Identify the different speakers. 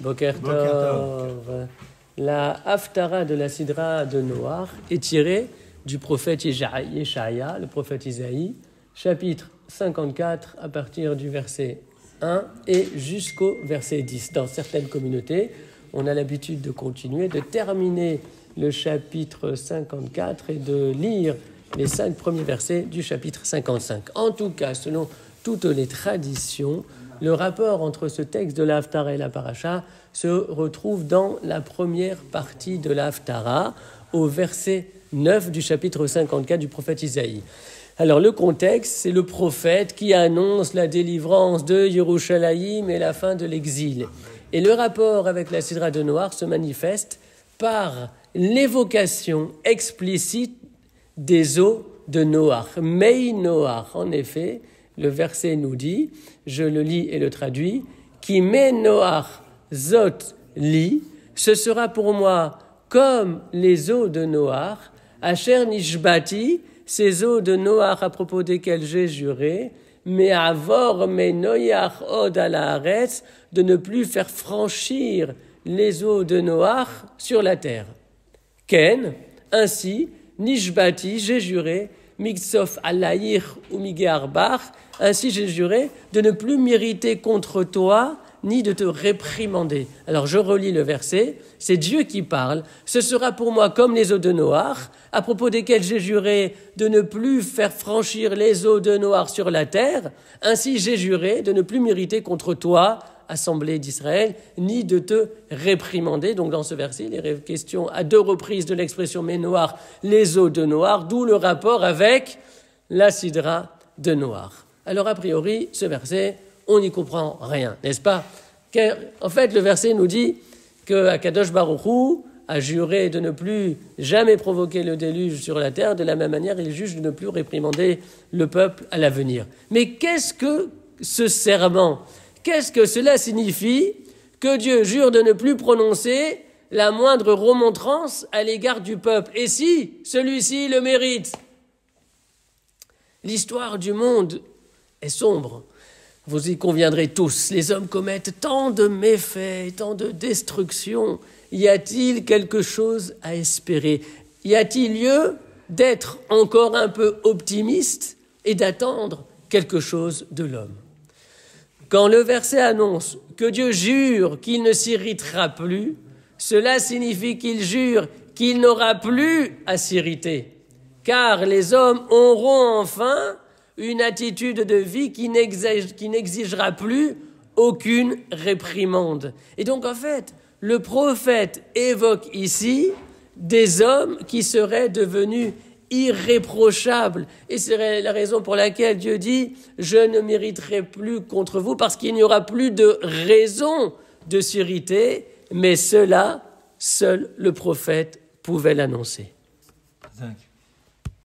Speaker 1: Boker Tov. La Haftara de la Sidra de Noach est tirée du prophète Yeshaya, le prophète Isaïe, chapitre 54 à partir du verset 1 et jusqu'au verset 10. Dans certaines communautés, on a l'habitude de continuer, de terminer le chapitre 54 et de lire les 5 premiers versets du chapitre 55. En tout cas, selon toutes les traditions, le rapport entre ce texte de la Haftara et la Paracha se retrouve dans la première partie de la Haftara, au verset 9 du chapitre 54 du prophète Isaïe. Alors le contexte, c'est le prophète qui annonce la délivrance de Yerushalayim et la fin de l'exil. Et le rapport avec la Sidra de Noach se manifeste par l'évocation explicite des eaux de Noach. Mei Noach, en effet, le verset nous dit, je le lis et le traduis, qui me Noach zot li, ce sera pour moi comme les eaux de Noach, Asher nishbati, ces eaux de Noach à propos desquelles j'ai juré, mais avor me noyach od ala haaretz, de ne plus faire franchir les eaux de Noach sur la terre. Ken, ainsi, nishbati, j'ai juré, migsof alayir ou migearbach, ainsi j'ai juré de ne plus m'irriter contre toi, ni de te réprimander. Alors je relis le verset, c'est Dieu qui parle. Ce sera pour moi comme les eaux de Noach, à propos desquelles j'ai juré de ne plus faire franchir les eaux de Noach sur la terre. Ainsi j'ai juré de ne plus m'irriter contre toi, assemblée d'Israël, ni de te réprimander. Donc dans ce verset, il est question à 2 reprises de l'expression mais Noach, les eaux de Noach, d'où le rapport avec la Sidra de Noach. Alors a priori, ce verset, on n'y comprend rien, n'est-ce pas? En fait, le verset nous dit que Kadosh Baruch Hu a juré de ne plus jamais provoquer le déluge sur la terre. De la même manière, il juge de ne plus réprimander le peuple à l'avenir. Mais qu'est-ce que ce serment? Qu'est-ce que cela signifie que Dieu jure de ne plus prononcer la moindre remontrance à l'égard du peuple? Et si celui-ci le mérite? L'histoire du monde est sombre. Vous y conviendrez tous, les hommes commettent tant de méfaits, tant de destructions. Y a-t-il quelque chose à espérer? Y a-t-il lieu d'être encore un peu optimiste et d'attendre quelque chose de l'homme? Quand le verset annonce que Dieu jure qu'il ne s'irritera plus, cela signifie qu'il jure qu'il n'aura plus à s'irriter, car les hommes auront enfin une attitude de vie qui n'exigera plus aucune réprimande. Et donc, en fait, le prophète évoque ici des hommes qui seraient devenus irréprochables. Et c'est la raison pour laquelle Dieu dit « Je ne m'irriterai plus contre vous » parce qu'il n'y aura plus de raison de s'irriter, mais cela, seul le prophète pouvait l'annoncer.